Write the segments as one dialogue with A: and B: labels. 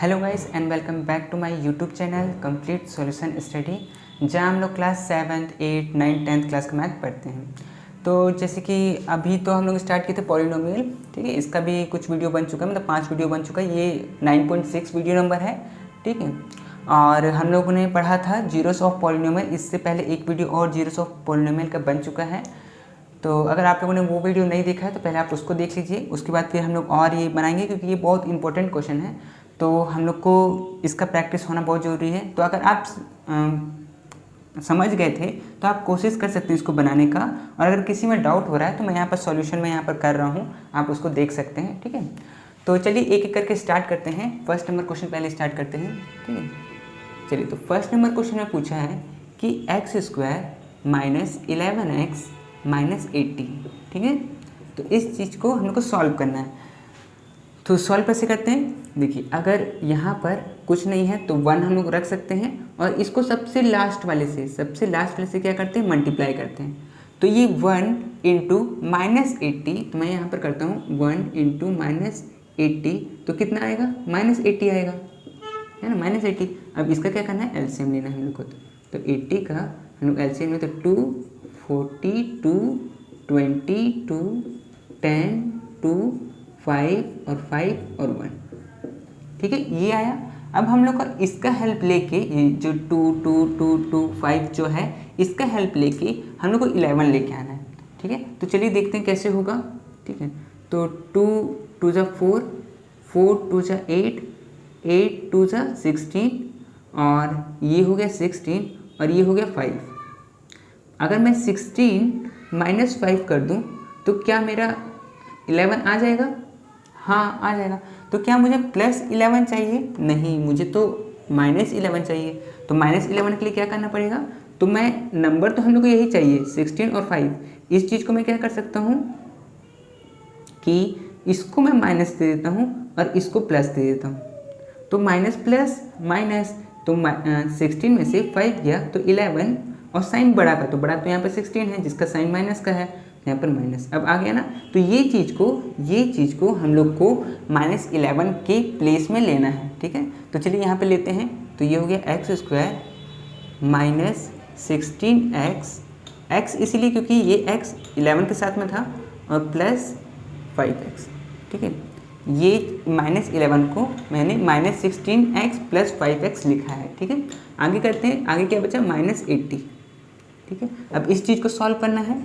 A: Hello guys and welcome back to my YouTube channel complete solution study, जहाँ हम लोग class 7th 8th 9th 10th class का math पढ़ते हैं। तो जैसे कि अभी तो हम लोग स्टार्ट किए थे पॉलिनोमियल, ठीक है। इसका भी कुछ वीडियो बन चुका है, मतलब 5 वीडियो बन चुका है। ये 9.6 वीडियो नंबर है, ठीक है। और हम लोगों ने पढ़ा था जीरोस ऑफ पॉलिनोमियल। इससे पहले एक वीडियो और जीरोस ऑफ पॉलिनोमियल का बन चुका है। तो अगर आप लोगों ने वो वीडियो नहीं देखा है तो पहले आप उसको देख लीजिए, उसके बाद फिर हम लोग और ये बनाएंगे, क्योंकि ये बहुत इंपॉर्टेंट क्वेश्चन है। तो हम लोग को इसका प्रैक्टिस होना बहुत ज़रूरी है। तो अगर आप समझ गए थे तो आप कोशिश कर सकते हैं इसको बनाने का। और अगर किसी में डाउट हो रहा है तो मैं यहाँ पर सॉल्यूशन में यहाँ पर कर रहा हूँ, आप उसको देख सकते हैं, ठीक है। तो चलिए एक एक करके स्टार्ट करते हैं। फर्स्ट नंबर क्वेश्चन पहले स्टार्ट करते हैं, ठीक है। चलिए, तो फर्स्ट नंबर क्वेश्चन में पूछा है कि x² माइनस 11x माइनस 80, ठीक है। तो इस चीज़ को हम लोग को सॉल्व करना है। तो सॉल्व कैसे करते हैं, देखिए, अगर यहाँ पर कुछ नहीं है तो 1 हम लोग रख सकते हैं और इसको सबसे लास्ट वाले से क्या करते हैं, मल्टीप्लाई करते हैं। तो ये 1 इंटू माइनस 80, तो मैं यहाँ पर करता हूँ 1 इंटू माइनस 80, तो कितना आएगा, माइनस 80 आएगा, है ना, माइनस 80। अब इसका क्या करना है, एलसीएम लेना है हम लोग को। तो 80 का हम लोग एलसीएम में, तो 2, 42, 22, 10, 2, 5 और 5 और 1, ठीक है, ये आया। अब हम लोग का इसका हेल्प लेके, ये जो 2, 2, 2, 2, 5 जो है, इसका हेल्प लेके हम लोग को 11 लेके आना है, ठीक है। तो चलिए देखते हैं कैसे होगा, ठीक है। तो 2 2 जा 4, 4 2 जा 8, 8 2 जा 16, और ये हो गया 16 और ये हो गया 5। अगर मैं 16 माइनस 5 कर दूं तो क्या मेरा 11 आ जाएगा? हाँ, आ जाएगा। तो क्या मुझे प्लस 11 चाहिए? नहीं, मुझे तो माइनस 11 चाहिए। तो माइनस 11 के लिए क्या करना पड़ेगा? तो मैं, नंबर तो हम लोग को यही चाहिए, 16 और 5। इस चीज़ को मैं क्या कर सकता हूँ कि इसको मैं माइनस दे देता हूँ और इसको प्लस दे देता हूँ। तो माइनस प्लस माइनस, तो 16 में से 5 गया तो 11, और साइन बड़ा का, तो बड़ा तो यहाँ पर 16 है, जिसका साइन माइनस का है, यहाँ पर माइनस। अब आ गया ना। तो ये चीज़ को हम लोग को माइनस 11 के प्लेस में लेना है, ठीक है। तो चलिए यहाँ पे लेते हैं। तो ये हो गया x² माइनस 16x, x इसीलिए क्योंकि ये x 11 के साथ में था, और प्लस 5x, ठीक है। ये माइनस 11 को मैंने माइनस 16x प्लस 5x लिखा है, ठीक है। आगे करते हैं, आगे क्या बचा, माइनस 80, ठीक है। अब इस चीज़ को सॉल्व करना है,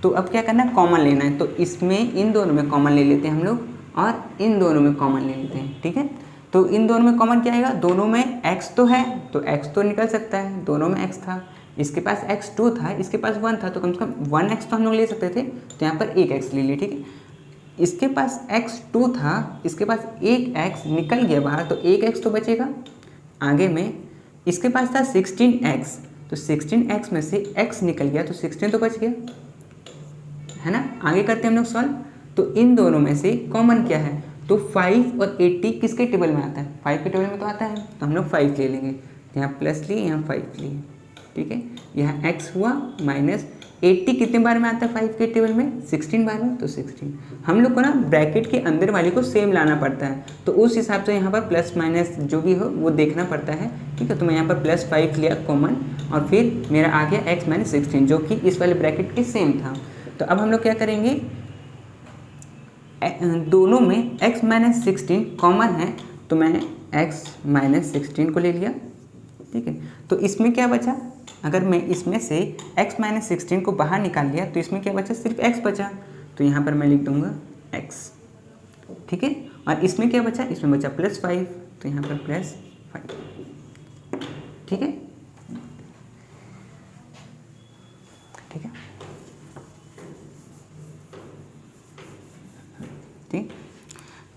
A: तो अब क्या करना है, कॉमन लेना है। तो इसमें इन दोनों में कॉमन ले लेते हैं हम लोग, और इन दोनों में कॉमन ले लेते हैं, ठीक है। तो इन दोनों में कॉमन क्या आएगा, दोनों में x तो है, तो x तो निकल सकता है, दोनों में x था। इसके पास x2 था, इसके पास 1 था, तो कम से कम 1x तो हम लोग ले सकते थे, तो यहाँ पर एक x ले लिए, ठीक है। इसके पास x2 था, इसके पास एक x निकल गया बाहर, तो एक x तो बचेगा। आगे में इसके पास था 16x, तो 16x में से x निकल गया, तो 16 तो बच गया, है ना। आगे करते हैं हम लोग सॉल्व। तो इन दोनों में से कॉमन क्या है, तो 5 और 80 किसके टेबल में आता है, 5 के टेबल में तो आता है, तो हम लोग 5 ले लेंगे। यहाँ प्लस लिए, यहाँ 5 लिए, ठीक है। यहाँ x हुआ माइनस 80 कितने बार में आता है 5 के टेबल में, 16 बार में, तो 16। हम लोग को ना ब्रैकेट के अंदर वाले को सेम लाना पड़ता है, तो उस हिसाब से यहाँ पर प्लस माइनस जो भी हो वो देखना पड़ता है, ठीक है। तो मैं यहाँ पर प्लस 5 लिया कॉमन, और फिर मेरा आ गया x माइनस 16, जो कि इस वाले ब्रैकेट के सेम था। तो अब हम लोग क्या करेंगे, दोनों में x माइनस 16 कॉमन है, तो मैं x माइनस 16 को ले लिया, ठीक है। तो इसमें क्या बचा, अगर मैं इसमें से x माइनस 16 को बाहर निकाल लिया तो इसमें क्या बचा, सिर्फ x बचा, तो यहाँ पर मैं लिख दूंगा x, ठीक है। और इसमें क्या बचा, इसमें बचा प्लस 5, तो यहाँ पर प्लस 5, ठीक है, ठीक है, ठीक।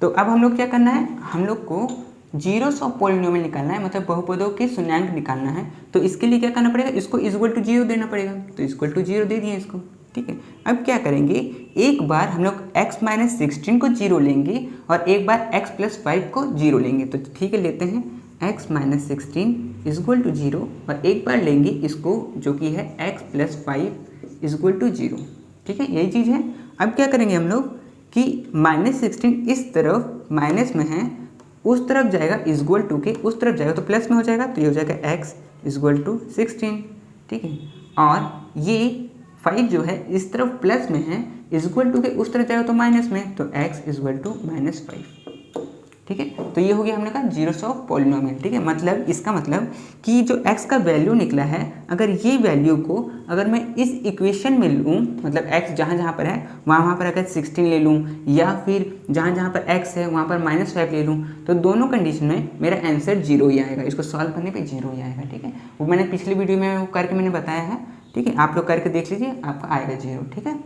A: तो अब हम लोग क्या करना है, हम लोग को जीरोस ऑफ पॉलिनोमियल निकालना है, मतलब बहुपदों के शून्यांक निकालना है। तो इसके लिए क्या करना पड़ेगा, इसको इक्वल टू 0 देना पड़ेगा, तो इक्वल टू 0 दे दिए इसको, ठीक है। अब क्या करेंगे, एक बार हम लोग x माइनस 16 को 0 लेंगे और एक बार x प्लस 5 को 0 लेंगे। तो ठीक है, लेते हैं x माइनस 16 इक्वल टू 0, और एक बार लेंगे इसको जो कि है x प्लस 5 इक्वल टू 0, ठीक है, यही चीज़ है। अब क्या करेंगे हम लोग कि माइनस 16 इस तरफ माइनस में है, उस तरफ जाएगा इक्वल टू के उस तरफ जाएगा तो प्लस में हो जाएगा, तो ये हो जाएगा x इक्वल टू 16, ठीक है। और ये 5 जो है इस तरफ प्लस में है, इक्वल टू के उस तरफ जाएगा तो माइनस में, तो x इक्वल टू -5, ठीक है। तो ये हो गया हमने कहा जीरोस ऑफ पॉलिनोमियल, ठीक है। मतलब इसका मतलब कि जो x का वैल्यू निकला है, अगर ये वैल्यू को अगर मैं इस इक्वेशन में लूँ, मतलब x जहाँ जहाँ पर है वहाँ पर अगर 16 ले लूँ, या फिर जहाँ जहाँ पर x है वहाँ पर -5 ले लूँ, तो दोनों कंडीशन में मेरा आंसर 0 ही आएगा। इसको सॉल्व करने पे 0 ही आएगा, ठीक है। वो मैंने पिछली वीडियो में वो करके मैंने बताया है, ठीक है। आप लोग करके देख लीजिए, आपका आएगा 0, ठीक है।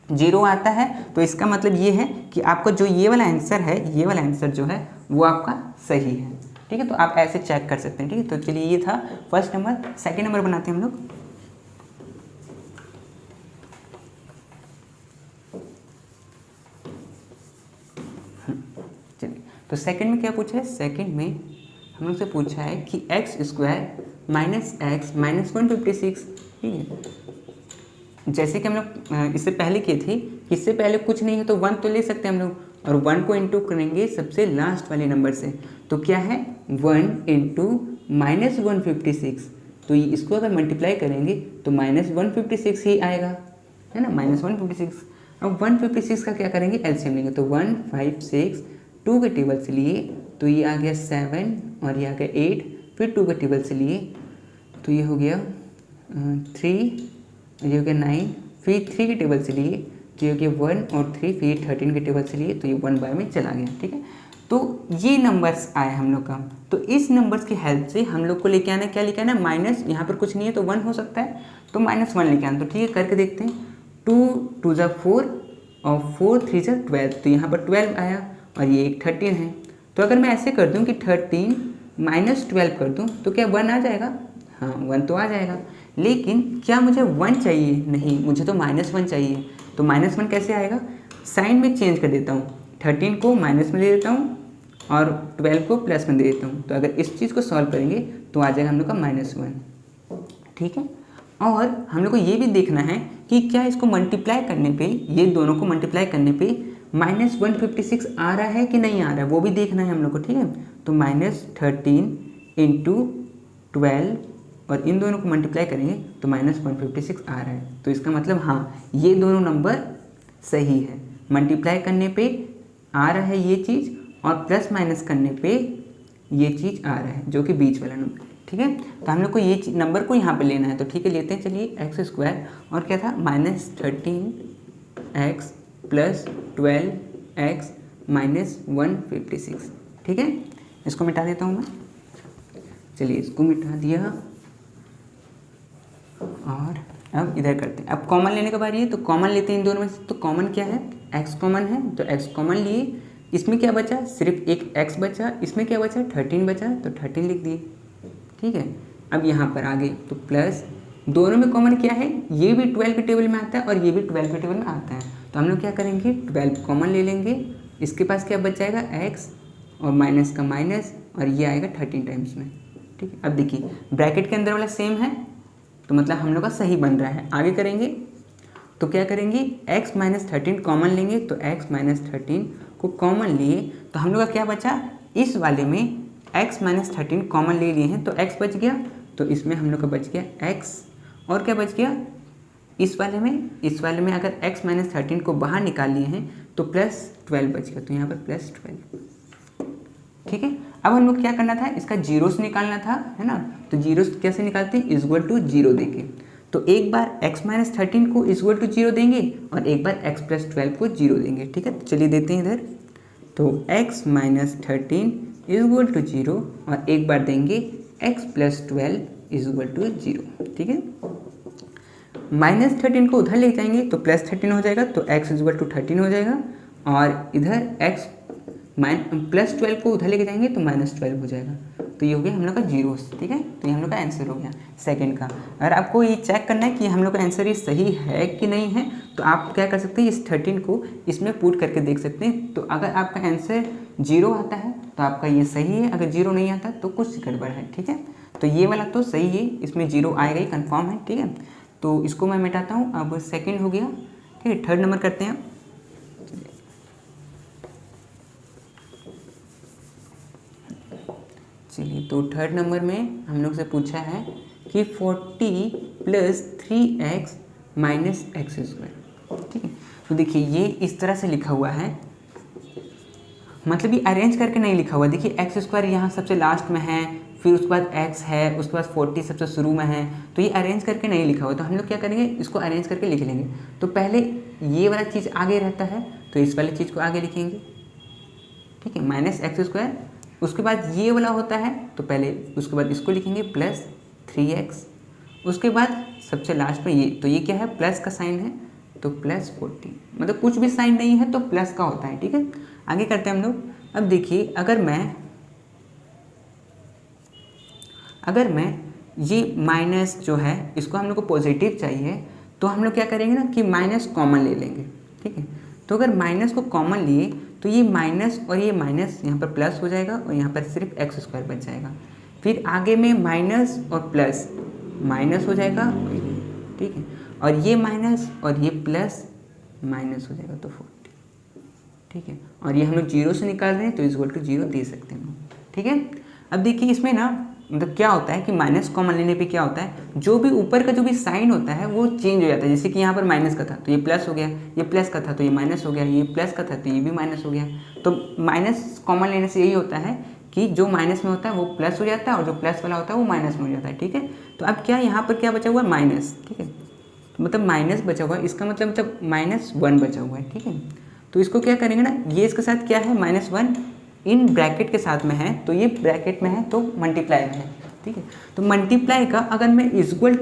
A: 0 आता है तो इसका मतलब ये है कि आपका जो ये वाला आंसर है, ये वाला आंसर जो है वो आपका सही है, ठीक है। तो आप ऐसे चेक कर सकते हैं, ठीक है। तो चलिए ये था फर्स्ट नंबर। सेकंड नंबर बनाते हैं हम लोग। चलिए, तो सेकंड में क्या पूछा है? सेकंड में हम लोग से पूछा है कि x² माइनस एक्स माइनस 156, ठीक है। जैसे कि हम लोग इससे पहले किए थे, इससे पहले कुछ नहीं है तो 1 तो ले सकते हैं हम लोग, और 1 को इंटू करेंगे सबसे लास्ट वाले नंबर से, तो क्या है 1 इंटू माइनस 156, तो इसको अगर मल्टीप्लाई करेंगे तो -156 ही आएगा, है ना, -156। अब 156 का क्या करेंगे? एलसीएम लेंगे, तो 156 2 के टेबल से लिए तो ये आ गया 7 और ये आ गया 8, फिर 2 के टेबल से लिए तो ये हो गया 3, ये हो गया 9, फिर 3 के टेबल से लिए तो ये हो गया 1 और 3, फिर 13 के टेबल से लिए तो ये 1 बाय में चला गया, ठीक है। तो ये नंबर्स आए हम लोग का, तो इस नंबर्स की हेल्प से हम लोग को लेके आना, क्या लेके आना? माइनस, यहाँ पर कुछ नहीं है तो 1 हो सकता है, तो -1 लेके आना। तो ठीक है, करके देखते हैं। 2 2 × 4 और 4 3 × 12, तो यहाँ पर 12 आया और ये एक 13 है। तो अगर मैं ऐसे कर दूँ कि 13 - 12 कर दूँ तो क्या 1 आ जाएगा? हाँ, 1 तो आ जाएगा। लेकिन क्या मुझे 1 चाहिए? नहीं, मुझे तो -1 चाहिए। तो -1 कैसे आएगा? साइन में चेंज कर देता हूँ, 13 को माइनस में दे देता हूँ और 12 को प्लस में दे देता हूँ। तो अगर इस चीज़ को सॉल्व करेंगे तो आ जाएगा हम लोग का -1, ठीक है। और हम लोग को ये भी देखना है कि क्या इसको मल्टीप्लाई करने पे, ये दोनों को मल्टीप्लाई करने पे -156 आ रहा है कि नहीं आ रहा है, वो भी देखना है हम लोग को, ठीक है। तो -13 × 12 और इन दोनों को मल्टीप्लाई करेंगे तो -156 आ रहा है। तो इसका मतलब हाँ, ये दोनों नंबर सही है। मल्टीप्लाई करने पे आ रहा है ये चीज़ और प्लस माइनस करने पे ये चीज़ आ रहा है, जो कि बीच वाला नंबर, ठीक है। तो हम लोग को ये नंबर को यहाँ पे लेना है, तो ठीक है, लेते हैं। चलिए, x² और क्या था? -13x + 12x - 156, ठीक है। इसको मिटा देता हूँ मैं। चलिए, इसको मिटा दिया और अब इधर करते हैं। अब कॉमन लेने का बारी है, तो कॉमन लेते हैं इन दोनों में से। तो कॉमन क्या है? x कॉमन है, तो x कॉमन लिए। इसमें क्या बचा? सिर्फ एक x बचा। इसमें क्या बचा? 13 बचा, तो 13 लिख दिए, ठीक है। अब यहाँ पर आगे तो प्लस, दोनों में कॉमन क्या है? ये भी 12 के टेबल में आता है और ये भी 12 के टेबल में आता है। तो हम लोग क्या करेंगे? 12 कॉमन ले लेंगे। इसके पास क्या बच जाएगा? x और माइनस का माइनस, और ये आएगा 13 टाइम्स में, ठीक है। अब देखिए, ब्रैकेट के अंदर वाला सेम है, तो मतलब हम लोग का सही बन रहा है। आगे करेंगे तो क्या करेंगे? x - 13 कॉमन लेंगे, तो x - 13 को कॉमन लिए तो हम लोग का क्या बचा? इस वाले में x - 13 कॉमन ले लिए हैं तो x बच गया, तो इसमें हम लोग का बच गया x। और क्या बच गया? इस वाले में अगर x - 13 को बाहर निकाल लिए हैं तो +12 बच गया, तो यहाँ पर +12, ठीक है। अब हम लोग क्या करना था? इसका जीरोस निकालना था, है ना। तो जीरोस कैसे निकालते हैं? इक्वल टू 0 देके। तो एक बार x - 13 को इक्वल टू 0 देंगे और एक बार x + 12 को 0 देंगे, ठीक है। तो चलिए देते हैं इधर। तो x - 13 इक्वल टू 0 और एक बार देंगे x + 12 इक्वल टू 0, ठीक है। -13 को उधर ले जाएंगे तो +13 हो जाएगा, तो x इक्वल टू 13 हो जाएगा। और इधर x +12 को उधर लेके जाएंगे तो -12 हो जाएगा। तो ये हो गया हम लोग का जीरोस, ठीक है। तो ये हम लोग का आंसर हो गया सेकंड का। अगर आपको ये चेक करना है कि हम लोग का आंसर ये सही है कि नहीं है, तो आप क्या कर सकते हैं? इस 13 को इसमें पुट करके देख सकते हैं। तो अगर आपका आंसर 0 आता है तो आपका ये सही है, अगर 0 नहीं आता तो कुछ गड़बड़ है, ठीक है। तो ये वाला तो सही है, इसमें 0 आएगा ही, कन्फर्म है, ठीक है। तो इसको मैं मिटाता हूँ। अब सेकेंड हो गया, ठीक है। थर्ड नंबर करते हैं। है। तो थर्ड नंबर में हम लोग से पूछा है कि 40 + 3x - x²। ठीक है, तो देखिए ये इस तरह से लिखा हुआ है, मतलब ये अरेंज करके नहीं लिखा हुआ। देखिए x² यहाँ सबसे लास्ट में है, फिर उसके बाद x है, उसके बाद 40 सबसे शुरू में है, तो ये अरेंज करके नहीं लिखा हुआ। तो हम लोग क्या करेंगे, इसको अरेंज करके लिख लेंगे। तो पहले ये वाला चीज़ आगे रहता है, तो इस वाली चीज़ को आगे लिखेंगे। ठीक है, -x²। उसके बाद ये वाला होता है, तो पहले उसके बाद इसको लिखेंगे +3x। उसके बाद सबसे लास्ट में ये, तो ये क्या है, प्लस का साइन है, तो +40। मतलब कुछ भी साइन नहीं है तो प्लस का होता है। ठीक है, आगे करते हैं हम लोग। अब देखिए अगर मैं ये माइनस जो है इसको हम लोग को पॉजिटिव चाहिए, तो हम लोग क्या करेंगे ना कि माइनस कॉमन ले लेंगे। ठीक है, तो अगर माइनस को कॉमन लिए तो ये माइनस और ये माइनस यहाँ पर प्लस हो जाएगा और यहाँ पर सिर्फ x² बच जाएगा। फिर आगे में माइनस और प्लस माइनस हो जाएगा। ठीक है, और ये माइनस और ये प्लस माइनस हो जाएगा, तो 40। ठीक है, और ये हम लोग 0 से निकाल रहे हैं तो =0 दे सकते हैं। ठीक है, अब देखिए इसमें ना मतलब क्या होता है कि माइनस कॉमन लेने पे क्या होता है, जो भी ऊपर का जो भी साइन होता है वो चेंज हो जाता है। जैसे कि यहाँ पर माइनस का था तो ये प्लस हो गया, ये प्लस का था तो ये माइनस हो गया, ये प्लस का था तो ये भी माइनस हो गया। तो माइनस कॉमन लेने से यही होता है कि जो माइनस में होता है वो प्लस हो जाता है और जो प्लस वाला होता है वो माइनस में हो जाता है। ठीक है, तो अब क्या यहाँ पर क्या बचा हुआ है, माइनस। ठीक है, तो मतलब माइनस बचा हुआ है, इसका मतलब -1 बचा हुआ है। ठीक है, तो इसको क्या करेंगे ना, ये इसके साथ क्या है, -1 इन ब्रैकेट के साथ में है, तो ये ब्रैकेट में है तो मल्टीप्लाई में है। ठीक है, तो मल्टीप्लाई का अगर मैं =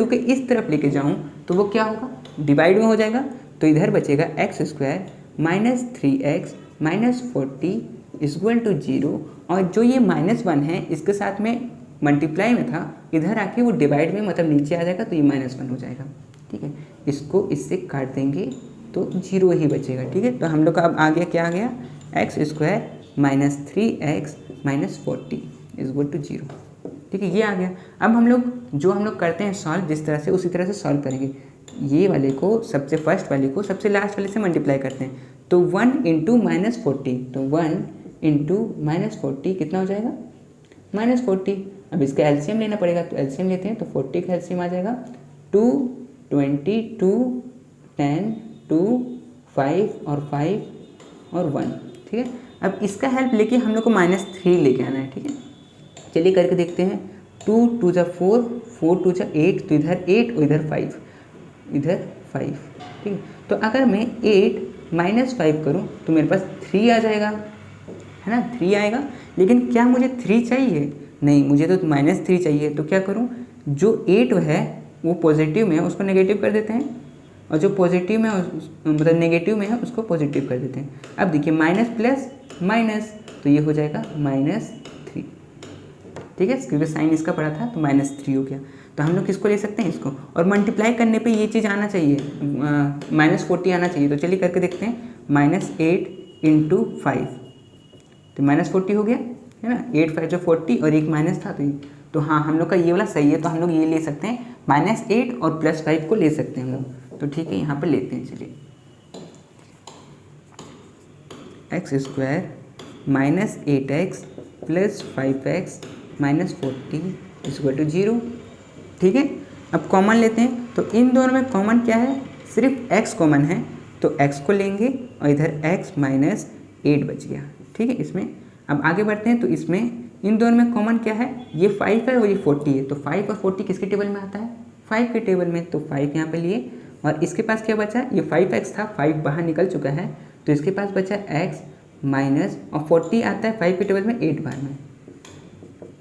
A: के इस तरफ लेके जाऊँ तो वो क्या होगा, डिवाइड में हो जाएगा। तो इधर बचेगा x² - 3x - 40 = 0, और जो ये -1 है इसके साथ में मल्टीप्लाई में था, इधर आके वो डिवाइड में मतलब नीचे आ जाएगा, तो ये -1 हो जाएगा। ठीक है, इसको इससे काट देंगे तो 0 ही बचेगा। ठीक है, तो हम लोग का अब आ गया, क्या आ गया, x² - 3x - 40 = 0। ठीक है, ये आ गया। अब हम लोग करते हैं सॉल्व जिस तरह से, उसी तरह से सॉल्व करेंगे। ये वाले को सबसे फर्स्ट वाले को सबसे लास्ट वाले से मल्टीप्लाई करते हैं, तो 1 × -40, तो 1 × -40 कितना हो जाएगा, -40। अब इसका एलसीएम लेना पड़ेगा, तो एलसीएम लेते हैं, तो 40 का एलसीएम आ जाएगा 2, 20, 2, 10, 2, 5 और 5 और 1। ठीक है, अब इसका हेल्प लेके हम लोग को -3 लेके आना है। ठीक है, चलिए करके देखते हैं। 2 × 2 = 4, 4 × 2 = 8, तो इधर 8 और इधर 5, इधर 5। ठीक है, तो अगर मैं 8 - 5 करूँ तो मेरे पास 3 आ जाएगा, है ना, 3 आएगा। लेकिन क्या मुझे 3 चाहिए, नहीं, मुझे तो -3 चाहिए। तो क्या करूँ, जो 8 है वो पॉजिटिव में है उसको नेगेटिव कर देते हैं, और जो पॉजिटिव में मतलब नेगेटिव में है उसको पॉजिटिव कर देते हैं। अब देखिए माइनस प्लस माइनस, तो ये हो जाएगा -3। ठीक है, क्योंकि साइन इसका पड़ा था तो -3 हो गया। तो हम लोग किसको ले सकते हैं, इसको। और मल्टीप्लाई करने पे ये चीज़ आना चाहिए, -40 आना चाहिए। तो चलिए करके देखते हैं, -8 × 5, तो -40 हो गया, है ना। 8 5 जो 40 और एक माइनस था, तो हाँ हम लोग का ये वाला सही है। तो हम लोग ये ले सकते हैं, -8 और +5 को ले सकते हैं हम लोग। तो ठीक है, यहाँ पर लेते हैं, चलिए। x² - 8x + 5x - 40 = 0। ठीक है, अब कॉमन लेते हैं। तो इन दोनों में कॉमन क्या है, सिर्फ x कॉमन है, तो x को लेंगे और इधर x - 8 बच गया। ठीक है, इसमें अब आगे बढ़ते हैं। तो इसमें इन दोनों में कॉमन क्या है, ये 5 है और ये 40 है। तो 5 और 40 किसके टेबल में आता है, 5 के टेबल में। तो 5 यहाँ पे लिए, और इसके पास क्या बचा, ये 5x था, 5 बाहर निकल चुका है, तो इसके पास बचा x माइनस, और 40 आता है 5 के टेबल में, 8 बाहर में।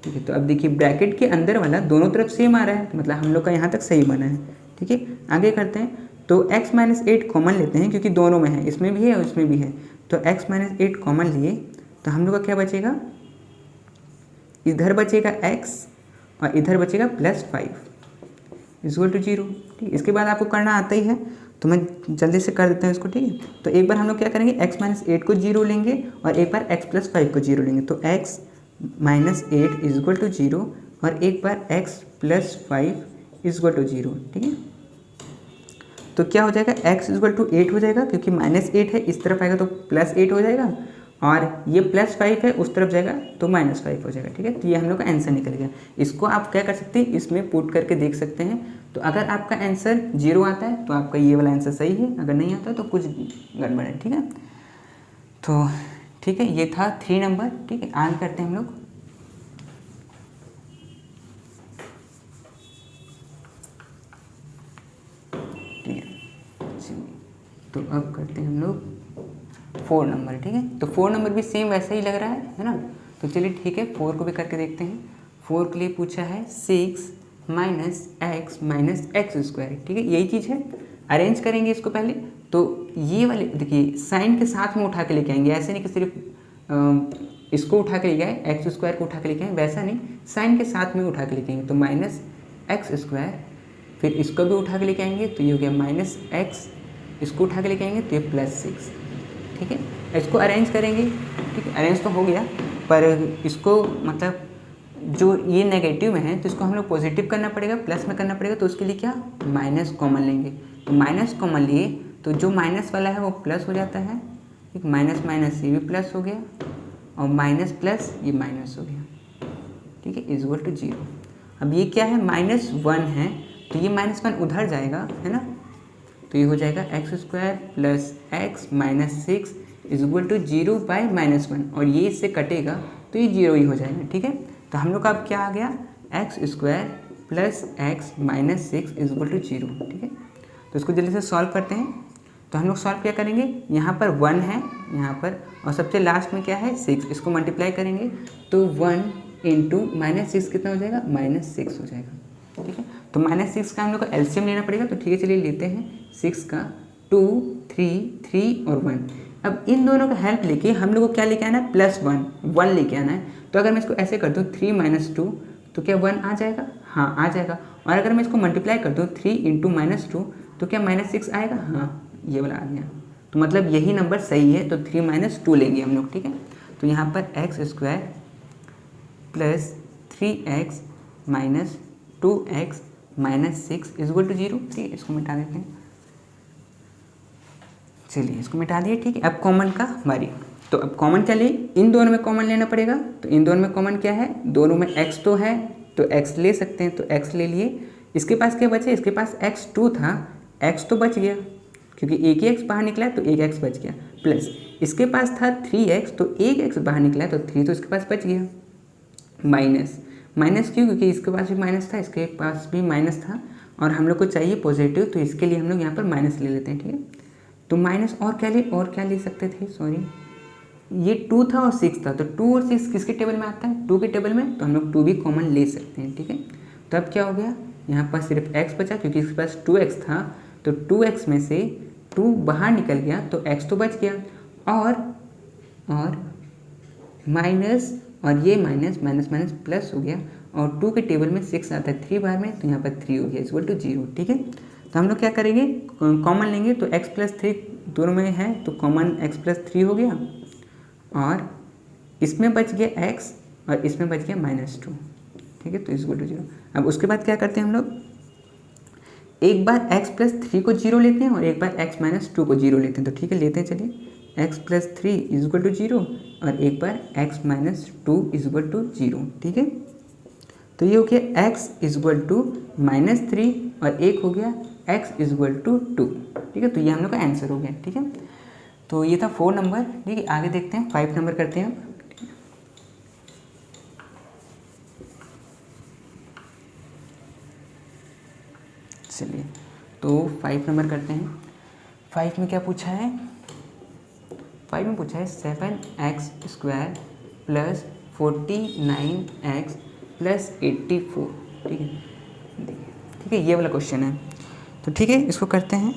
A: ठीक है, तो अब देखिए ब्रैकेट के अंदर वाला दोनों तरफ सेम आ रहा है, तो मतलब हम लोग का यहाँ तक सही बना है। ठीक है, आगे करते हैं। तो x - 8 कॉमन लेते हैं, क्योंकि दोनों में है, इसमें भी है और इसमें भी है। तो x - 8 कॉमन लिए, तो हम लोग का क्या बचेगा, इधर बचेगा x और इधर बचेगा +5 = 0। ठीक, इसके बाद आपको करना आता ही है, तो मैं जल्दी से कर देता हूँ इसको। ठीक है, तो एक बार हम लोग क्या करेंगे, x - 8 को 0 लेंगे और एक बार x + 5 को 0 लेंगे। तो x - 8 = 0 और एक बार x + 5 = 0। ठीक है, तो क्या हो जाएगा, x = 8 हो जाएगा, क्योंकि -8 है, इस तरफ आएगा तो +8 हो जाएगा, और ये +5 है, उस तरफ जाएगा तो -5 हो जाएगा, ठीक है। तो ये हम लोग का आंसर निकल गया। इसको आप क्या कर सकते हैं, इसमें पुट करके देख सकते हैं। तो अगर आपका आंसर 0 आता है तो आपका ये वाला आंसर सही है, अगर नहीं आता तो कुछ गड़बड़ है, ठीक है। तो ठीक है, ये था 3 नंबर, ठीक है। आगे करते हैं हम लोग। ठीक है, चलिए तो अब करते हैं हम लोग 4 नंबर, ठीक है। तो 4 नंबर भी सेम वैसा ही लग रहा है ना। तो चलिए ठीक है, 4 को भी करके देखते हैं। 4 के लिए पूछा है 6 - x स्क्वायर, ठीक है। यही चीज़ है, अरेंज करेंगे इसको पहले। तो ये वाले देखिए साइन के साथ में उठा के लेके आएंगे, ऐसे नहीं कि सिर्फ इसको उठा के लेके आए, एक्स स्क्वायर को उठा के लेके आए, वैसा नहीं, साइन के साथ में उठा के लेके आएंगे। तो -x स्क्वायर, फिर इसको भी उठा के लेके आएंगे तो ये हो गया -x, इसको उठा के लेके आएंगे तो ये +6, ठीक है। इसको अरेंज करेंगे, ठीक है। अरेंज तो हो गया, पर इसको मतलब जो ये नेगेटिव में है तो इसको हम लोग पॉजिटिव करना पड़ेगा, प्लस में करना पड़ेगा। तो उसके लिए क्या, माइनस कॉमन लेंगे। तो माइनस कॉमन लिए तो जो माइनस वाला है वो प्लस हो जाता है, ठीक। माइनस माइनस ये भी प्लस हो गया, और माइनस प्लस ये माइनस हो गया, ठीक है, इज इक्वल टू 0। अब ये क्या है, -1 है, तो ये -1 उधर जाएगा, है ना। तो ये हो जाएगा x square plus x - 6 is equal to 0/-1, और ये इससे कटेगा तो ये 0 ही हो जाएगा, ठीक है। तो हम लोग का अब क्या आ गया, x square plus x - 6 is equal to 0, ठीक है। तो इसको जल्दी से सॉल्व करते हैं। तो हम लोग सॉल्व क्या करेंगे, यहाँ पर 1 है यहाँ पर, और सबसे लास्ट में क्या है 6, इसको मल्टीप्लाई करेंगे तो 1 × -6 कितना हो जाएगा, -6 हो जाएगा, ठीक है। तो -6 का हम लोग को एलसीएम लेना पड़ेगा। तो ठीक है, चलिए लेते हैं 6 का 2, 3, 3 और 1। अब इन दोनों का हेल्प लेके हम लोग को क्या लेके आना है, +1 लेके आना है। तो अगर मैं इसको ऐसे कर दूँ 3 - 2 तो क्या 1 आ जाएगा, हाँ आ जाएगा। और अगर मैं इसको मल्टीप्लाई कर दूँ 3 × -2 तो क्या -6 आएगा, हाँ ये वाला आ गया। तो मतलब यही नंबर सही है, तो 3 - 2 लेंगे हम लोग, ठीक है। तो यहाँ पर x square plus 3x - 2x - 6 is equal to 0, ठीक है। इसको मिटा देते हैं, चलिए इसको मिटा दिए, ठीक है। अब कॉमन का बारी। तो अब कॉमन क्या ले, इन दोनों में कॉमन लेना पड़ेगा। तो इन दोनों में कॉमन क्या है, दोनों में x तो है तो x ले सकते हैं, तो x ले लिए। इसके पास क्या बचे, इसके पास x2 था, x तो बच गया क्योंकि एक ही x बाहर निकला है तो एक x बच गया, प्लस इसके पास था 3x तो एक x बाहर निकला है तो 3 तो इसके पास बच गया, माइनस क्यों, क्योंकि इसके पास भी माइनस था, इसके पास भी माइनस था, और हम लोग को चाहिए पॉजिटिव, तो इसके लिए हम लोग यहाँ पर माइनस ले लेते हैं, ठीक है। तो माइनस और क्या ले सकते थे, सॉरी ये 2 था और 6 था, तो 2 और 6 किसके टेबल में आता है, 2 के टेबल में, तो हम लोग 2 भी कॉमन ले सकते हैं, ठीक है। तो अब क्या हो गया, यहाँ पर सिर्फ x बचा क्योंकि इसके पास 2x था, तो 2x में से 2 बाहर निकल गया तो x तो बच गया, और माइनस, और ये माइनस प्लस हो गया, और 2 के टेबल में 6 आता है 3 बार में, तो यहाँ पर 3 हो गया इज इक्वल टू 0, ठीक है। तो हम लोग क्या करेंगे, कॉमन लेंगे। तो x + 3 दोनों में है तो कॉमन x + 3 हो गया, और इसमें बच गया x और इसमें बच गया -2, ठीक है। तो इज इक्वल टू 0। अब उसके बाद क्या करते हैं हम लोग, एक बार x + 3 को 0 लेते हैं और एक बार x - 2 को 0 लेते हैं। तो ठीक है, लेते हैं, चलिए x + 3 इज इक्वल टू 0 और एक बार x - 2 इज इक्वल टू 0, ठीक है। तो ये हो गया x इज इक्वल टू -3 और एक हो गया x इज इक्वल टू 2, ठीक है। तो ये हम लोग का आंसर हो गया, ठीक है। तो ये था 4 नंबर, ठीक है। आगे देखते हैं 5 नंबर करते हैं। चलिए तो 5 नंबर करते हैं। 5 में क्या पूछा है, 5 में पूछा है 7x square plus 49x plus 84, ठीक है, ठीक है, ये वाला क्वेश्चन है। तो ठीक है, इसको करते हैं।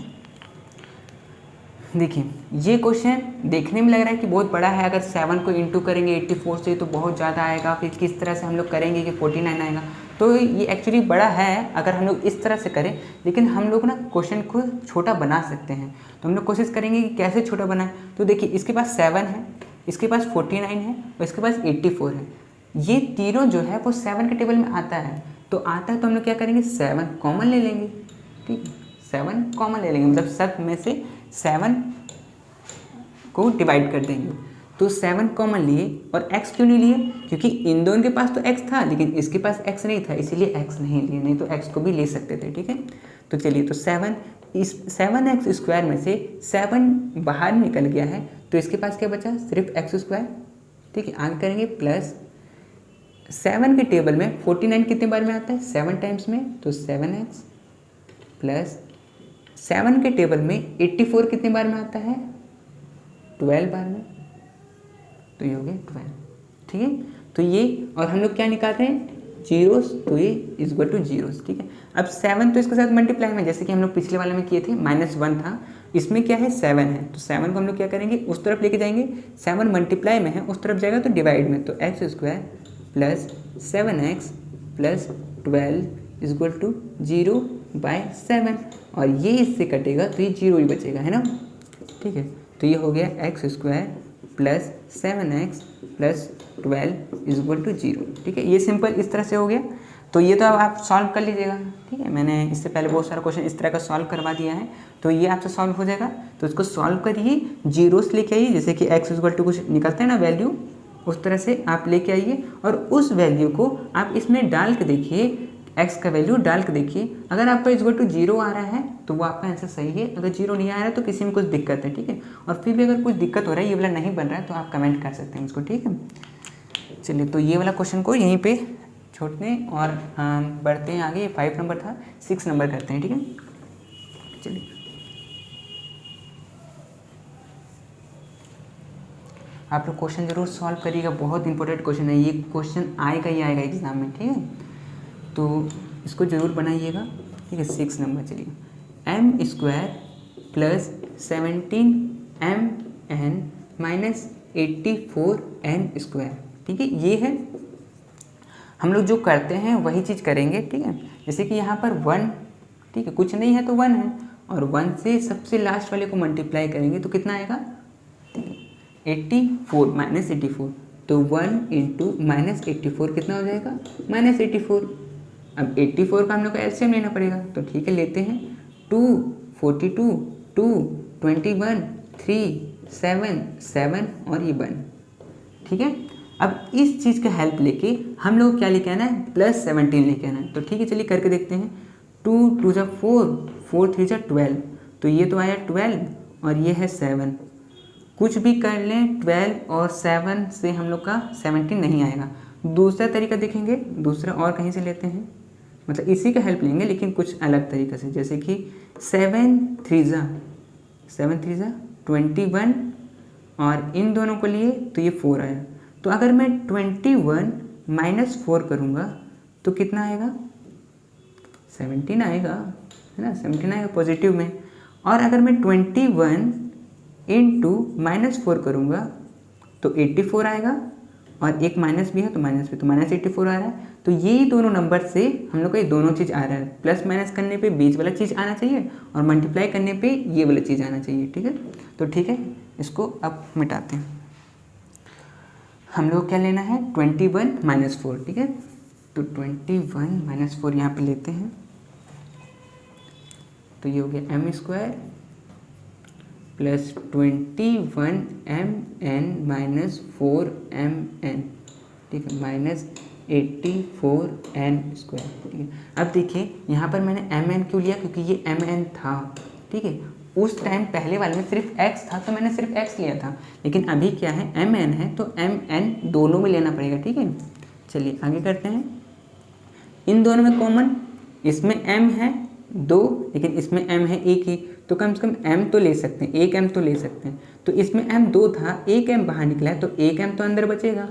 A: देखिए ये क्वेश्चन देखने में लग रहा है कि बहुत बड़ा है, अगर 7 को इंटू करेंगे 84 से तो बहुत ज़्यादा आएगा, फिर किस तरह से हम लोग करेंगे कि 49 आएगा, तो ये एक्चुअली बड़ा है अगर हम लोग इस तरह से करें। लेकिन हम लोग ना क्वेश्चन को छोटा बना सकते हैं, तो हम लोग कोशिश करेंगे कि कैसे छोटा बनाएं। तो देखिए इसके पास 7 है, इसके पास 49 है और इसके पास 84 है, ये तीनों जो है वो 7 के टेबल में आता है। तो हम लोग क्या करेंगे, 7 कॉमन ले लेंगे, ठीक है, 7 कॉमन ले लेंगे, मतलब सब में से 7 को डिवाइड कर देंगे। तो 7 कॉमन लिए और x क्यों नहीं लिए, क्योंकि इन दोनों के पास तो x था लेकिन इसके पास x नहीं था, इसीलिए x नहीं लिए, नहीं तो x को भी ले सकते थे। ठीक है, तो चलिए, तो 7x स्क्वायर में से 7 बाहर निकल गया है, तो इसके पास क्या बचा, सिर्फ x स्क्वायर। ठीक है, आगे करेंगे प्लस 7 के टेबल में 49 कितने बार में आता है, 7 टाइम्स में, तो 7x प्लस 7 के टेबल में 84 कितने बार में आता है, 12 बार में, तो ये हो गया 12। ठीक है, तो ये, और हम लोग क्या निकाल रहे हैं, जीरोस, तो ये इक्वल टू जीरोस। ठीक है, अब 7 तो इसके साथ मल्टीप्लाई में, जैसे कि हम लोग पिछले वाले में किए थे, -1 था, इसमें क्या है 7 है, तो 7 को हम लोग क्या करेंगे, उस तरफ लेके जाएंगे, 7 मल्टीप्लाई में है, उस तरफ जाएगा तो डिवाइड में, तो x square plus 7x plus 12 equal to 0/7, और ये इससे कटेगा तो ये 0 ही बचेगा, है ना। ठीक है, तो ये हो गया x square plus 7x plus 12 equal to 0। ठीक है, ये सिंपल इस तरह से हो गया। तो ये तो अब आप सॉल्व कर लीजिएगा। ठीक है, मैंने इससे पहले बहुत सारा क्वेश्चन इस तरह का सॉल्व करवा दिया है, तो ये आपसे सॉल्व हो जाएगा। तो इसको सॉल्व करिए, जीरोस लेके आइए, जैसे कि x इक्वल टू कुछ निकलते हैं ना वैल्यू, उस तरह से आप लेके आइए और उस वैल्यू को आप इसमें डाल के देखिए, x का वैल्यू डाल के देखिए। अगर आपका इक्वल टू 0 आ रहा है तो वो आपका आंसर सही है, अगर 0 नहीं आ रहा है तो किसी में कुछ दिक्कत है। ठीक है, और फिर भी अगर कुछ दिक्कत हो रहा है, ये वाला नहीं बन रहा है, तो आप कमेंट कर सकते हैं इसको। ठीक है, चलिए, तो ये वाला क्वेश्चन को यहीं पे छोड़ते हैं और बढ़ते हैं आगे। 5 नंबर था, 6 नंबर करते हैं। ठीक है, चलिए, आप लोग क्वेश्चन जरूर सॉल्व करिएगा, बहुत इंपॉर्टेंट क्वेश्चन है, ये क्वेश्चन आएगा ही आएगा एग्जाम में। ठीक है, तो इसको जरूर बनाइएगा। ठीक है, 6 नंबर, चलिए, m square plus 17mn minus 84n square. ठीक है, ये है, हम लोग जो करते हैं वही चीज़ करेंगे। ठीक है, जैसे कि यहाँ पर 1, ठीक है, कुछ नहीं है तो 1 है, और 1 से सबसे लास्ट वाले को मल्टीप्लाई करेंगे तो कितना आएगा, 84 माइनस 84, तो 1 इंटू माइनस 84 कितना हो जाएगा, -84। अब 84 का हम लोग को एलसीएम लेना पड़ेगा, तो ठीक है, लेते हैं। 2 42 2 21 3 7 7 और ये 1। ठीक है, अब इस चीज़ का हेल्प लेके हम लोग क्या लेके आना है, +17 लेके आना है। तो ठीक है, चलिए करके देखते हैं। 2 2 जा 4 4 3 जा 12, तो ये तो आया 12 और ये है 7। कुछ भी कर लें, 12 और 7 से हम लोग का 17 नहीं आएगा। दूसरा तरीका देखेंगे, दूसरा और कहीं से लेते हैं, मतलब इसी का हेल्प लेंगे लेकिन कुछ अलग तरीके से, जैसे कि 7 3 जा 21 और इन दोनों को लिए तो ये 4 आया। तो अगर मैं 21 माइनस 4 करूँगा तो कितना आएगा, 17 आएगा, है ना, 17 आएगा पॉजिटिव में। और अगर मैं 21 इंटू -4 करूँगा तो 84 आएगा, और एक माइनस भी है तो माइनस भी, तो -84 आ रहा है। तो यही दोनों नंबर से हम लोग का ये दोनों चीज़ आ रहा है, प्लस माइनस करने पे बीच वाला चीज़ आना चाहिए और मल्टीप्लाई करने पे ये वाला चीज़ आना चाहिए। ठीक है, तो ठीक है, इसको अब मिटाते हैं। हम लोग क्या लेना है, 21 माइनस 4। ठीक है, तो 21 माइनस 4 यहाँ पे लेते हैं, तो ये हो गया m square plus 21mn minus 4mn। ठीक है, माइनस 84n स्क्वायर। ठीक है, अब देखिए यहाँ पर मैंने mn क्यों लिया, क्योंकि ये mn था। ठीक है, उस टाइम पहले वाले में सिर्फ x था तो मैंने सिर्फ x लिया था, लेकिन अभी क्या है, mn है तो mn दोनों में लेना पड़ेगा। ठीक है, चलिए आगे करते हैं। इन दोनों में कॉमन, इसमें m है 2 लेकिन इसमें m है 1 ही, तो कम से कम m तो ले सकते हैं, 1 m तो ले सकते हैं। तो इसमें m 2 था, 1 m बाहर निकला है, तो 1 m तो अंदर बचेगा,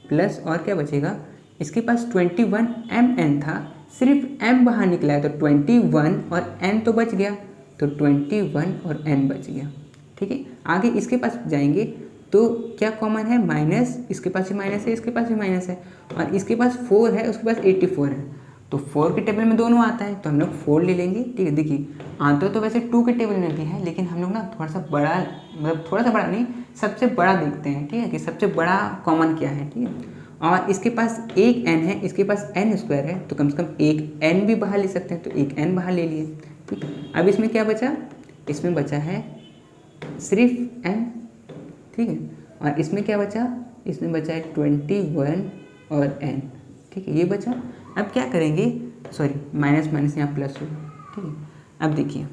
A: प्लस और क्या बचेगा, इसके पास 21 mn था, सिर्फ m बाहर निकला है, तो 21 और n तो बच गया, तो 21 और n बच गया। ठीक है, आगे इसके पास जाएंगे तो क्या कॉमन है, माइनस, इसके पास भी माइनस है, इसके पास भी माइनस है, और इसके पास 4 है, उसके पास 84 है, तो 4 के टेबल में दोनों आता है तो हम लोग 4 ले लेंगे। ठीक है, देखिए आता तो वैसे 2 के टेबल में भी है, लेकिन हम लोग ना थोड़ा सा बड़ा, मतलब थोड़ा सा बड़ा नहीं, सबसे बड़ा देखते हैं। ठीक है, कि सबसे बड़ा कॉमन क्या है। ठीक है, और इसके पास एक n है, इसके पास n स्क्वायर है, तो कम से कम एक n भी बाहर ले सकते हैं, तो एक n बाहर ले लिए। ठीक है, अब इसमें क्या बचा, इसमें बचा है सिर्फ n। ठीक है, और इसमें क्या बचा, इसमें बचा है 21 और n, ठीक है, ये बचा। अब क्या करेंगे, सॉरी माइनस माइनस यहाँ प्लस होगा, ठीक है। अब देखिए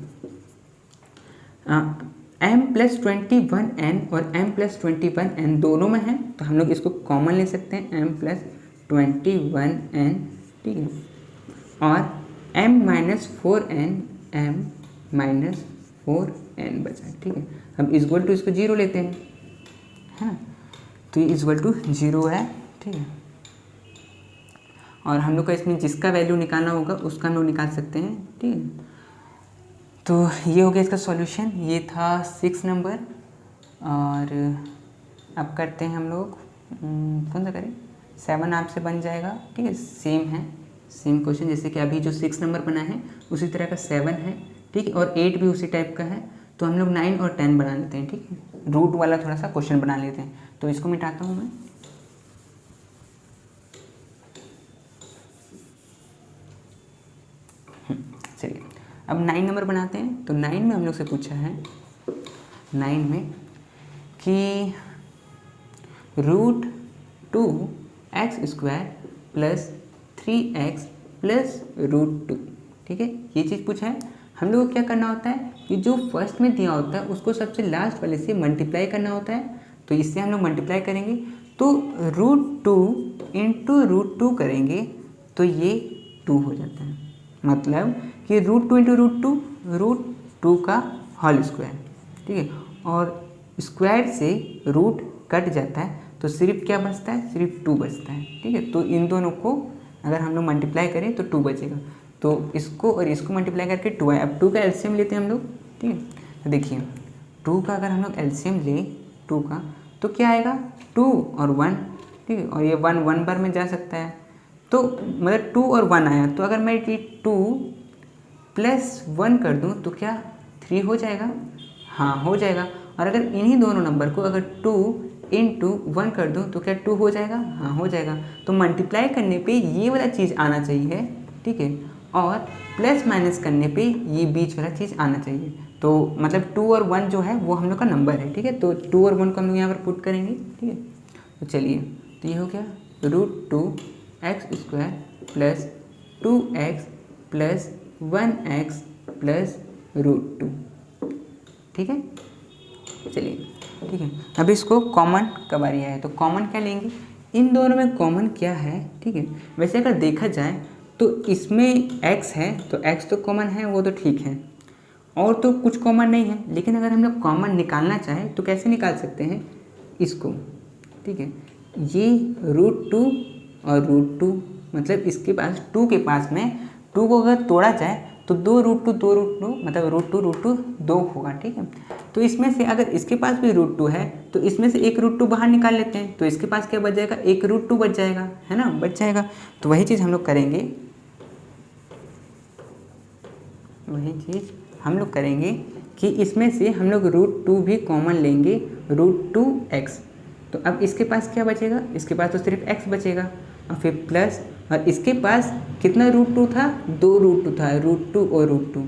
A: m+21n और m+21n दोनों में है, तो हम लोग इसको कॉमन ले सकते हैं, m+21n, ठीक है, और m-4n बचा, ठीक है। अब इक्वल टू इसको 0 लेते हैं, है ना, तो ये इक्वल टू 0 है, ठीक है। और हम लोग का इसमें जिसका वैल्यू निकालना होगा उसका हम लोग निकाल सकते हैं, ठीक है। तो ये हो गया इसका सॉल्यूशन, ये था 6 नंबर। और अब करते हैं हम लोग कौन सा करें, 7 आपसे बन जाएगा, ठीक है, सेम है, सेम क्वेश्चन जैसे कि अभी जो 6 नंबर बना है उसी तरह का 7 है, ठीक है, और 8 भी उसी टाइप का है। तो हम लोग 9 और 10 बना लेते हैं, ठीक है, रूट वाला थोड़ा सा क्वेश्चन बना लेते हैं। तो इसको मिटाता हूँ मैं, चलिए अब 9 नंबर बनाते हैं। तो 9 में हम लोग से पूछा है, 9 में कि √2x² + 3x + √2, ठीक है, ये चीज़ पूछा है। हम लोग को क्या करना होता है कि जो फर्स्ट में दिया होता है उसको सबसे लास्ट वाले से मल्टीप्लाई करना होता है। तो इससे हम लोग मल्टीप्लाई करेंगे, तो √2 × √2 करेंगे तो ये 2 हो जाता है, मतलब कि √2 × √2 का होल स्क्वायर, ठीक है, और स्क्वायर से रूट कट जाता है तो सिर्फ क्या बचता है, सिर्फ 2 बचता है, ठीक है। तो इन दोनों को अगर हम लोग मल्टीप्लाई करें तो 2 बचेगा, तो इसको और इसको मल्टीप्लाई करके 2 है। अब 2 का एलसीएम लेते हैं हम लोग, ठीक है। तो देखिए 2 का अगर हम लोग एलसीएम ले 2 का तो क्या आएगा, 2 और 1, ठीक है, और ये 1 बार में जा सकता है, तो मतलब 2 और 1 आया। तो अगर मैं 2 + 1 कर दूं तो क्या 3 हो जाएगा, हाँ हो जाएगा। और अगर इन्हीं दोनों नंबर को अगर 2 × 1 कर दूं तो क्या 2 हो जाएगा, हाँ हो जाएगा। तो मल्टीप्लाई करने पे ये वाला चीज़ आना चाहिए, ठीक है, और प्लस माइनस करने पे ये बीच वाला चीज़ आना चाहिए। तो मतलब 2 और 1 जो है वो हम लोग का नंबर है, ठीक है। तो 2 और 1 को हम लोग यहाँ पर पुट करेंगे, ठीक है। तो चलिए, तो ये हो गया √2x² + 2x + 1x + √2, ठीक है। चलिए, ठीक है, अब इसको कॉमन का बारी आया, तो कॉमन क्या लेंगे, इन दोनों में कॉमन क्या है, ठीक है। वैसे अगर देखा जाए तो इसमें x है, तो x तो कॉमन है, वो तो ठीक है, और तो कुछ कॉमन नहीं है। लेकिन अगर हम लोग कॉमन निकालना चाहें तो कैसे निकाल सकते हैं इसको, ठीक है, ये √2 और √2, मतलब इसके पास 2 के पास में 2 को अगर तोड़ा जाए तो 2 √2 मतलब √2 2 होगा, ठीक है। तो इसमें से अगर इसके पास भी √2 है तो इसमें से एक √2 बाहर निकाल लेते हैं, तो इसके पास क्या बच जाएगा, एक √2 बच जाएगा, है ना, बच जाएगा। तो वही चीज़ हम लोग करेंगे, कि इसमें से हम लोग √2 भी कॉमन लेंगे, √2x। तो अब इसके पास क्या बचेगा, इसके पास तो सिर्फ x बचेगा, और फिर प्लस, और इसके पास कितना √2 था, 2 √2 था, √2 और √2,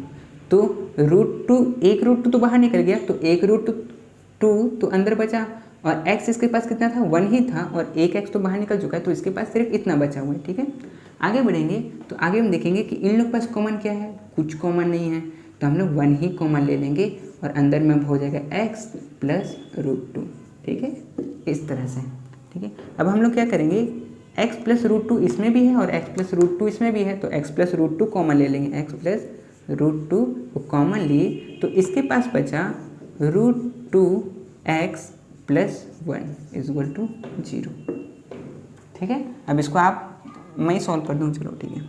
A: तो √2 एक √2 तो बाहर निकल गया, तो एक √2 तो अंदर बचा, और x इसके पास कितना था, 1 ही था, और एक x तो बाहर निकल चुका है, तो इसके पास सिर्फ इतना बचा हुआ है, ठीक है। आगे बढ़ेंगे तो आगे हम देखेंगे कि इन लोग के पास कॉमन क्या है, कुछ कॉमन नहीं है, तो हम लोग 1 ही कॉमन ले लेंगे, और अंदर में हो जाएगा x + √2, ठीक है, इस तरह से, ठीक है। अब हम लोग क्या करेंगे, x + √2 इसमें भी है और x + √2 इसमें भी है, तो x + √2 कॉमन ले लेंगे, x + √2 को कॉमन लिए तो इसके पास बचा √2x + 1 = 0, ठीक है। अब इसको आप मैं ही सॉल्व कर दूँ, चलो ठीक है,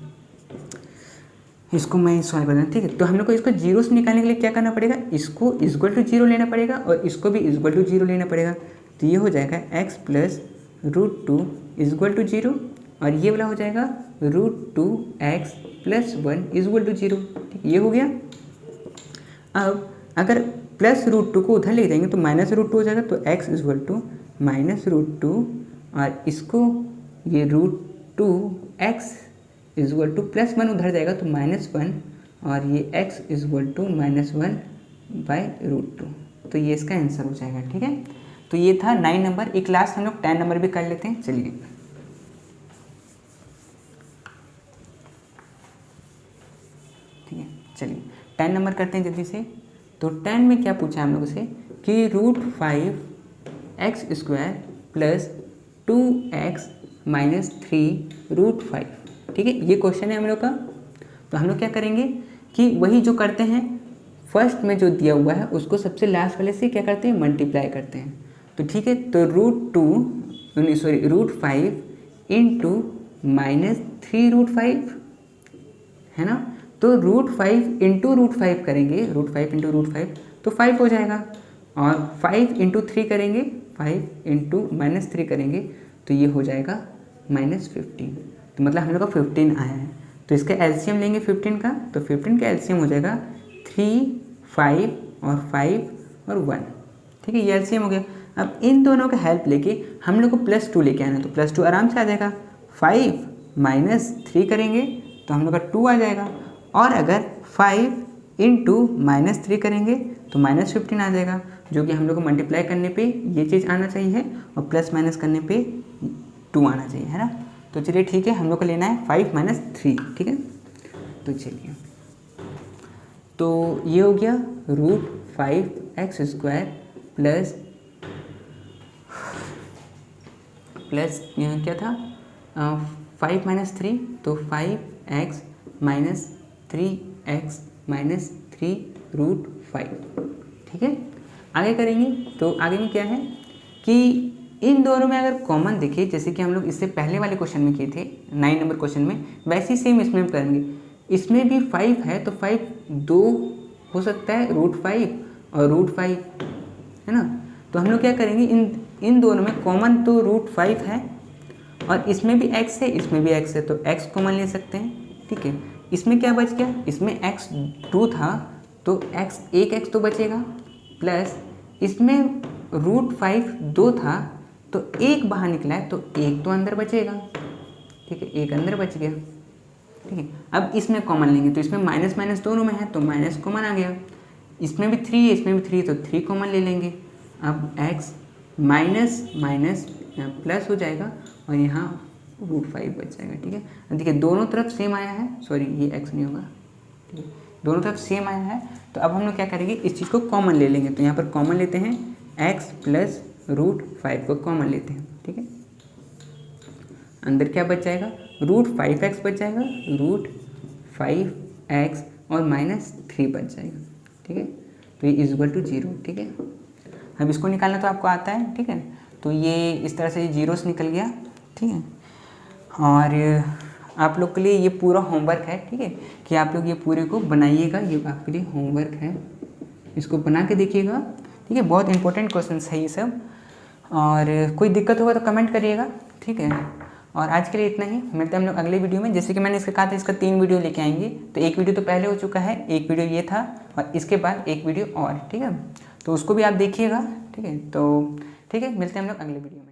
A: इसको मैं सॉल्व कर दूँ, ठीक है। तो हम लोग को इसको 0 से निकालने के लिए क्या करना पड़ेगा, इसको = 0 लेना पड़ेगा और इसको भी =0 लेना पड़ेगा। तो ये हो जाएगा x + √2 = 0, और ये वाला हो जाएगा √2x + 1 = 0, ठीक, ये हो गया। अब अगर प्लस √2 को उधर ले जाएंगे तो -√2 हो जाएगा, तो x = -√2, और इसको ये √2x = +1 उधर जाएगा तो -1, और ये x = -1/√2, तो ये इसका आंसर हो जाएगा, ठीक है। तो ये था 9 नंबर। एक लास्ट हम लोग 10 नंबर भी कर लेते हैं। चलिए ठीक है, चलिए 10 नंबर करते हैं जल्दी से। तो 10 में क्या पूछा है हम लोगों से कि √5x² प्लस 2x माइनस 3√5। ठीक है, ये क्वेश्चन है हम लोग का। तो हम लोग क्या करेंगे कि वही जो करते हैं, फर्स्ट में जो दिया हुआ है उसको सबसे लास्ट वाले से क्या करते हैं, मल्टीप्लाई करते हैं। तो ठीक है, तो √5 इंटू माइनस 3√5 है ना। तो √5 इंटू √5 करेंगे, √5 इंटू √5 तो 5 हो जाएगा, और 5 इंटू 3 करेंगे, 5 इंटू माइनस 3 करेंगे तो ये हो जाएगा -15। तो मतलब हम लोग का 15 आया है। तो इसका एलसीएम लेंगे 15 का, तो 15 का एलसीएम हो जाएगा 3, 5 और 5 और 1। ठीक है, ये एलसीएम हो गया। अब इन दोनों का हेल्प लेके हम लोग को +2 लेके आना है। तो +2 आराम से आ जाएगा। 5 माइनस 3 करेंगे तो हम लोग का 2 आ जाएगा, और अगर 5 इंटू माइनस 3 करेंगे तो -15 आ जाएगा, जो कि हम लोग को मल्टीप्लाई करने पे ये चीज़ आना चाहिए और प्लस माइनस करने पे 2 आना चाहिए, है ना। तो चलिए ठीक है, हम लोग को लेना है 5 माइनस 3। ठीक है, तो चलिए, तो ये हो गया √5x² प्लस यहाँ क्या था 5 माइनस 3, तो 5x माइनस 3x माइनस 3√5। ठीक है, आगे करेंगे। तो आगे में क्या है कि इन दोनों में अगर कॉमन देखें, जैसे कि हम लोग इससे पहले वाले क्वेश्चन में किए थे 9 नंबर क्वेश्चन में, वैसे ही सेम इसमें हम करेंगे। इसमें भी 5 है तो 5 2 हो सकता है, √5 और √5, है ना। तो हम लोग क्या करेंगे, इन दोनों में कॉमन तो √5 है, और इसमें भी x है, इसमें भी x है, तो x कॉमन ले सकते हैं। ठीक है, इसमें क्या बच गया, इसमें x 2 था तो एक x तो बचेगा, प्लस इसमें √5 2 था तो 1 बाहर निकला है तो 1 तो अंदर बचेगा। ठीक है, 1 अंदर बच गया। ठीक है, अब इसमें कॉमन लेंगे तो इसमें माइनस माइनस दोनों में है तो माइनस कॉमन आ गया। इसमें भी 3 है, इसमें भी 3 तो 3 कॉमन ले लेंगे। अब x माइनस माइनस यहाँ प्लस हो जाएगा और यहाँ √5 बच जाएगा। ठीक है, अब देखिए दोनों तरफ सेम आया है, सॉरी ये x नहीं होगा। ठीक है, दोनों तरफ सेम आया है, तो अब हम लोग क्या करेंगे, इस चीज़ को कॉमन ले लेंगे। तो यहाँ पर कॉमन लेते हैं, x प्लस √5 को कॉमन लेते हैं। ठीक है, अंदर क्या बच जाएगा, √5x बच जाएगा, √5x और -3 बच जाएगा। ठीक है, तो ये इक्वल टू 0। ठीक है, अब इसको निकालना तो आपको आता है। ठीक है, तो ये इस तरह से 0 से निकल गया। ठीक है, और आप लोग के लिए ये पूरा होमवर्क है। ठीक है, कि आप लोग ये पूरे को बनाइएगा, ये आपके लिए होमवर्क है, इसको बना के देखिएगा। ठीक है, बहुत इंपॉर्टेंट क्वेश्चन है ये सब, और कोई दिक्कत होगा तो कमेंट करिएगा। ठीक है, और आज के लिए इतना ही, मिलते हैं हम लोग अगले वीडियो में। जैसे कि मैंने इसका कहा था, इसका 3 वीडियो लेके आएंगे, तो एक वीडियो तो पहले हो चुका है, एक वीडियो ये था, और इसके बाद एक वीडियो और। ठीक है, तो उसको भी आप देखिएगा। ठीक है, तो ठीक है, मिलते हैं हम लोग अगले वीडियो में।